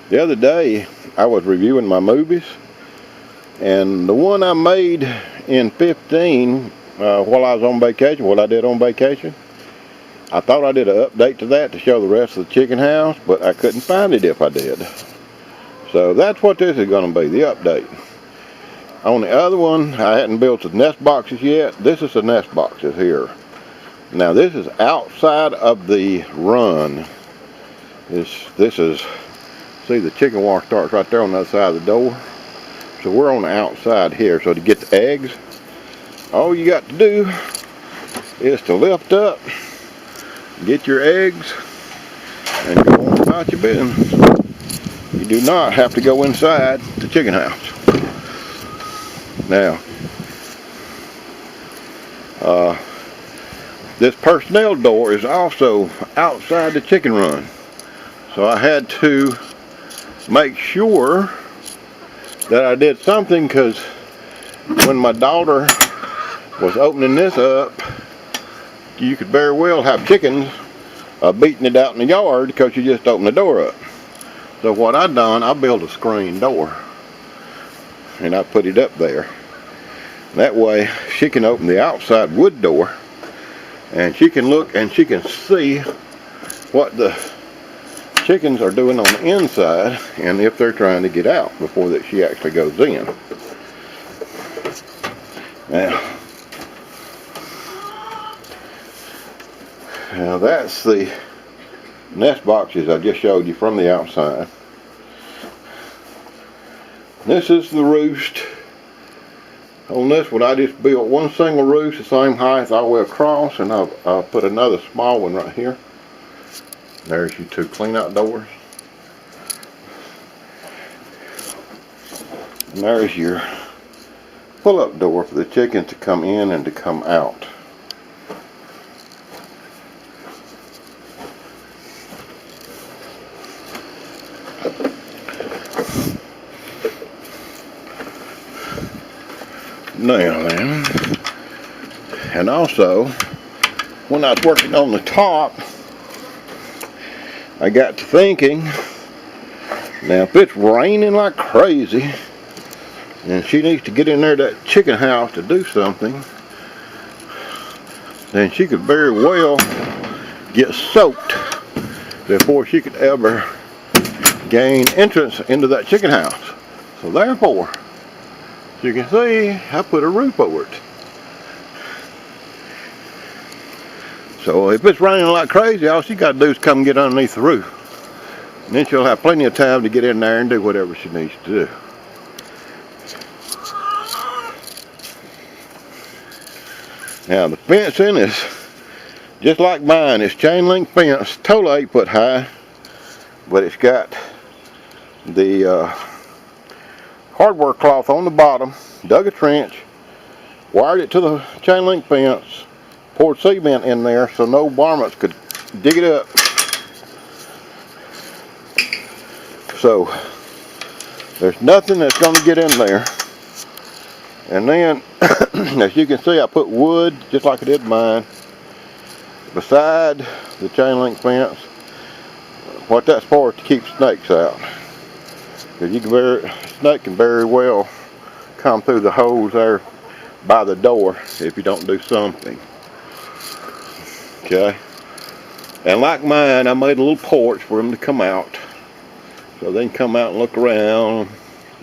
The other day I was reviewing my movies, and the one I made in 15 while I was on vacation, what I did on vacation, I thought I did an update to that to show the rest of the chicken house, but I couldn't find it if I did. So that's what this is going to be, the update. On the other one, I hadn't built the nest boxes yet. This is the nest boxes here. Now this is outside of the run. This is, see, the chicken wash starts right there on the other side of the door. So we're on the outside here. So to get the eggs, all you got to do is to lift up, get your eggs, and go on about your business. You do not have to go inside the chicken house. Now, this personnel door is also outside the chicken run. So I had to make sure that I did something, because when my daughter was opening this up, you could very well have chickens beating it out in the yard because you just opened the door up. So what I done, I built a screen door and I put it up there. That way she can open the outside wood door and she can look and she can see what the chickens are doing on the inside and if they're trying to get out before that she actually goes in. Now that's the nest boxes I just showed you from the outside. This is the roost. On this one I just built one single roost the same height all the way across, and I'll put another small one right here. There's your two clean out doors. And there's your pull up door for the chickens to come in and to come out. Now then, and also when I was working on the top, I got to thinking, now if it's raining like crazy and she needs to get in there to that chicken house to do something, then she could very well get soaked before she could ever gain entrance into that chicken house. So therefore, you can see I put a roof over it. So if it's raining like crazy, all she got to do is come get underneath the roof. And then she'll have plenty of time to get in there and do whatever she needs to do. Now the fencing is just like mine. It's chain link fence, total 8 foot high, but it's got the hardware cloth on the bottom, dug a trench, wired it to the chain link fence, poured cement in there so no varmints could dig it up. So there's nothing that's going to get in there. And then, as you can see, I put wood, just like I did mine, beside the chain link fence. What that's for is to keep snakes out. Because snake can very well come through the holes there by the door if you don't do something. Okay, and like mine, I made a little porch for them to come out, so they can come out and look around,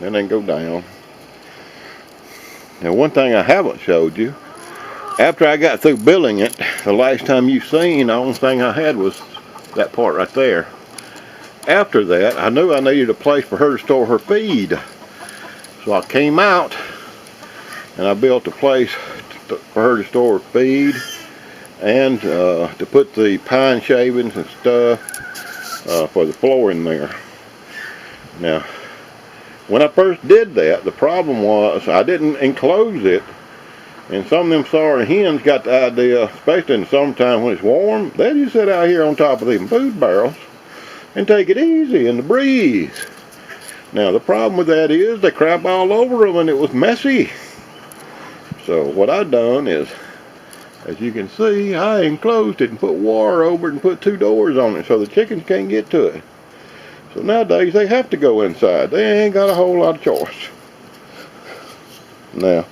and then go down. Now, one thing I haven't showed you, after I got through building it, the last time you seen, the only thing I had was that part right there. After that, I knew I needed a place for her to store her feed. So I came out and I built a place for her to store her feed and to put the pine shavings and stuff for the floor in there. Now, when I first did that, the problem was I didn't enclose it, and some of them sorry hens got the idea, especially in the summertime when it's warm, they just sit out here on top of them food barrels and take it easy in the breeze. Now the problem with that is they crap all over them and it was messy. So what I done is, as you can see, I enclosed it and put wire over it and put 2 doors on it so the chickens can't get to it. So nowadays they have to go inside. They ain't got a whole lot of choice. Now,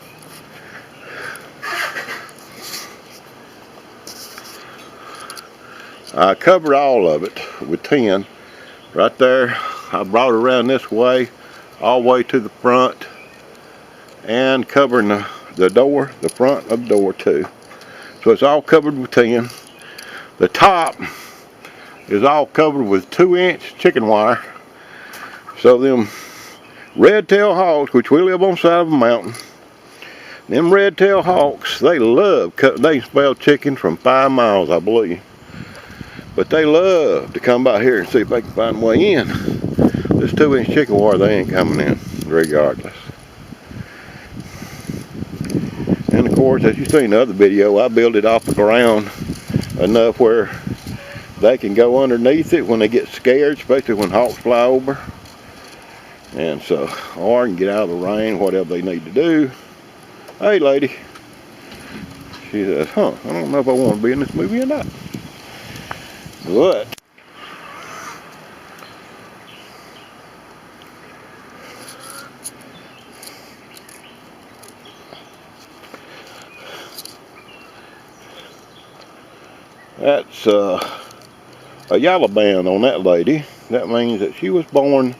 I covered all of it with tin. Right there, I brought it around this way, all the way to the front, and covering the door, the front of the door too. So it's all covered with tin. The top is all covered with 2-inch chicken wire. So them red-tailed hawks, which we live on the side of a mountain, them red-tailed hawks, they love cutting. They smell chicken from 5 miles, I believe. But they love to come by here and see if they can find a way in. This 2-inch chicken wire, they ain't coming in regardless. And of course, as you seen in the other video, I built it off the ground enough where they can go underneath it when they get scared, especially when hawks fly over. And so, or can get out of the rain, whatever they need to do. Hey lady, she says, I don't know if I want to be in this movie or not. But that's a yellow band on that lady. That means that she was born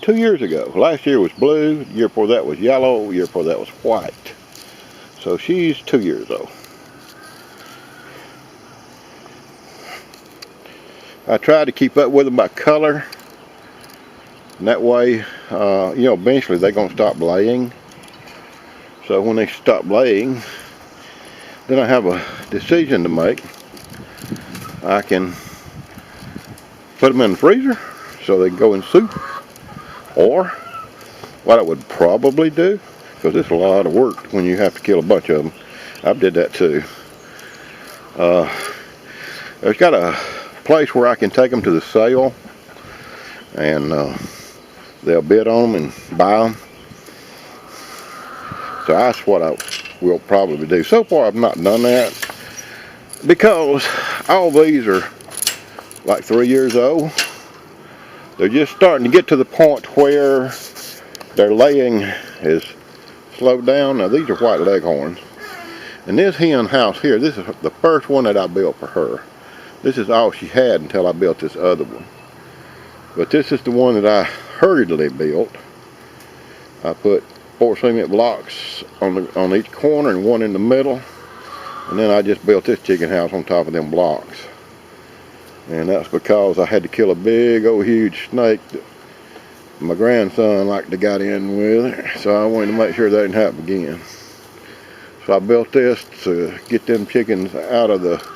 2 years ago. Last year was blue, the year before that was yellow, the year before that was white. So she's 2 years old. I tried to keep up with them by color. And that way, eventually they're going to stop laying. So when they stop laying, then I have a decision to make. I can put them in the freezer so they can go in soup. Or what I would probably do, because it's a lot of work when you have to kill a bunch of them. I did that too. There's got a place where I can take them to the sale, and they'll bid on them and buy them. So that's what I will probably do. So far I've not done that because all these are like 3 years old. They're just starting to get to the point where their laying is slowed down. Now these are white leghorns. And this hen house here, this is the first one that I built for her. This is all she had until I built this other one. But this is the one that I hurriedly built. I put 4 cement blocks on each corner and 1 in the middle. And then I just built this chicken house on top of them blocks. And that's because I had to kill a big old huge snake that my grandson liked to get in with. So I wanted to make sure that didn't happen again. So I built this to get them chickens out of the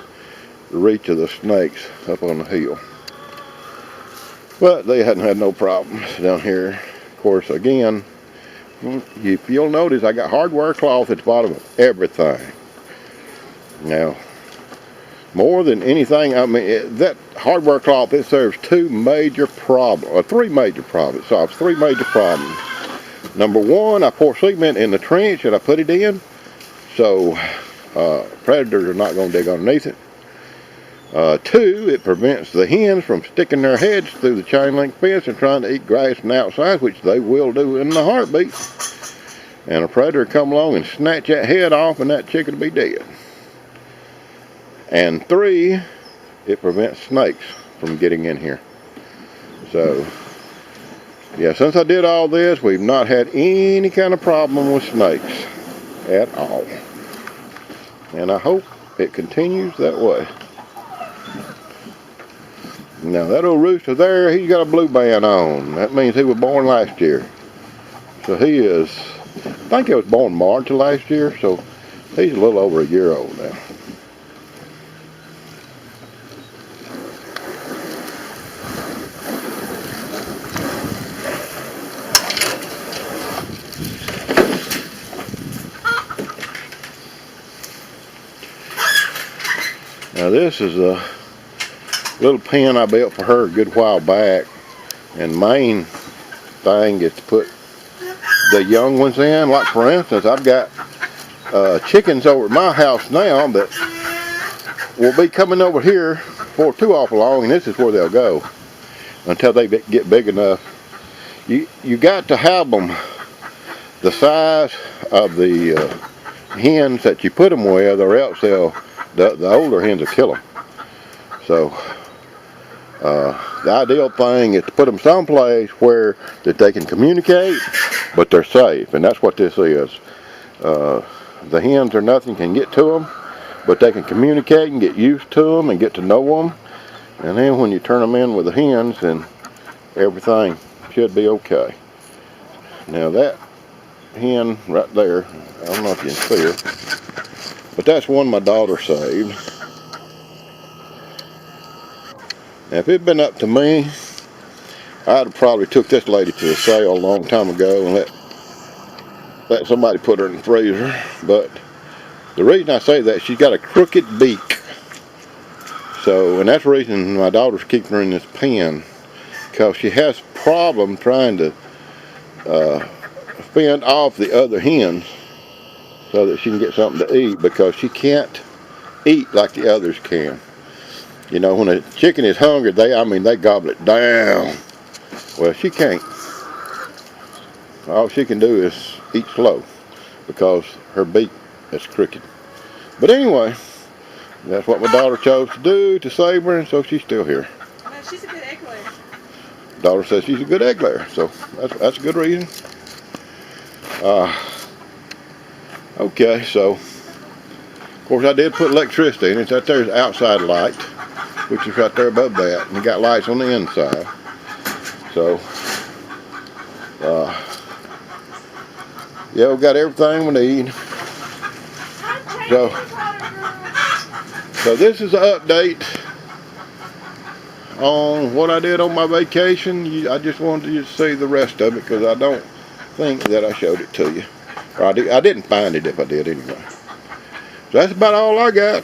reach of the snakes up on the hill. But they hadn't had no problems down here. Of course, again, if you'll notice, I got hardware cloth at the bottom of everything. Now, more than anything, I mean, that hardware cloth, it serves 2 major problems, or 3 major problems. It solves 3 major problems. Number 1, I pour cement in the trench that I put it in, so predators are not going to dig underneath it. 2, it prevents the hens from sticking their heads through the chain link fence and trying to eat grass from the outside, which they will do in a heartbeat. And a predator come along and snatch that head off, and that chicken will be dead. And 3, it prevents snakes from getting in here. So, yeah, since I did all this, we've not had any kind of problem with snakes at all. And I hope it continues that way. Now that old rooster there, he's got a blue band on. That means he was born last year. So he is, I think he was born March of last year, so he's a little over a year old now. Now this is a little pen I built for her a good while back, and main thing is to put the young ones in. Like for instance, I've got chickens over at my house now that will be coming over here for too awful long, and this is where they'll go. until they get big enough. You got to have them the size of the hens that you put them with, or else the older hens will kill them. So the ideal thing is to put them someplace where that they can communicate, but they're safe, and that's what this is. The hens or nothing can get to them, but they can communicate and get used to them and get to know them. And then when you turn them in with the hens, then everything should be okay. Now that hen right there, I don't know if you can see her, but that's one my daughter saved. Now if it'd been up to me, I'd have probably took this lady to a sale a long time ago and let somebody put her in the freezer. But the reason I say that, she's got a crooked beak. So, and that's the reason my daughter's keeping her in this pen, because she has a problem trying to fend off the other hens so that she can get something to eat, because she can't eat like the others can. You know, when a chicken is hungry, they gobble it down. Well, she can't. All she can do is eat slow because her beak is crooked. But anyway, that's what my daughter chose to do, to save her, and so she's still here. No, she's a good egg layer. Daughter says she's a good egg layer, so that's a good reason. Okay, so of course I did put electricity in it. That there's outside light, which is right there above that, and you got lights on the inside. So yeah, we got everything we need. So this is an update on what I did on my vacation. I just wanted you to see the rest of it, because I don't think that I showed it to you. Or I didn't find it if I did anyway. So that's about all I got.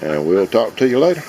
And we'll talk to you later.